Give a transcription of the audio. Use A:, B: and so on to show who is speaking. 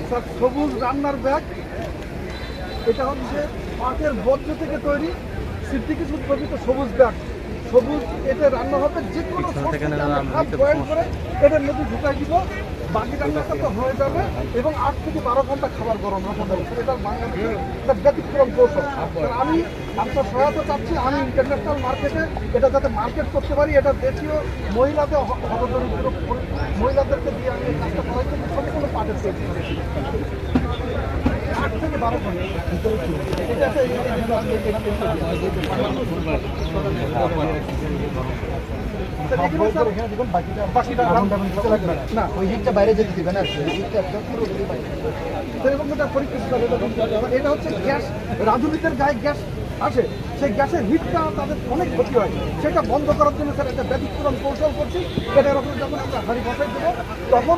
A: Sir, সবুজ রান্নার bag, এটা হচ্ছে পাটের বর্জ্য থেকে তৈরি সিদ্দিকিস উদ্ভাবিত সবুজ ব্যাগ। সবুজ এতে রান্না হবে, যে কোনো বয়েল করে এটার মধ্যে ঢুকাই দিব, বাকি রান্নাটা তো হয়ে যাবে এবং 8 থেকে 12 ঘন্টা খাবার গরম রাখা যাবে। এটা বাংলাদেশের একটা ব্যতিক্রম কৌশল। আমি আপনার সহায়তা চাচ্ছি, আমি ইন্টারন্যাশনাল মার্কেটে এটা যাতে মার্কেট করতে পারি, এটা দেশীয় মহিলাদের মহিলাদেরকে দিয়ে আমি এই কাজটা করাই, কিন্তু সম্পূর্ণ পাটের তৈরি 8 থেকে 12 ঘন্টা। না, ওই হিটটা বাইরে যেতে দিবে না, এটা হচ্ছে গ্যাস, রাঁধুনিদের গায়ে গ্যাস আসে, সেই গ্যাসের হিটটা তাদের অনেক ক্ষতি হয়, সেটা বন্ধ করার জন্য স্যার একটা ব্যতিক্রম কৌশল করছি। এটার উপরে যখন আমরা হাঁড়ি বসাই দেবো তখন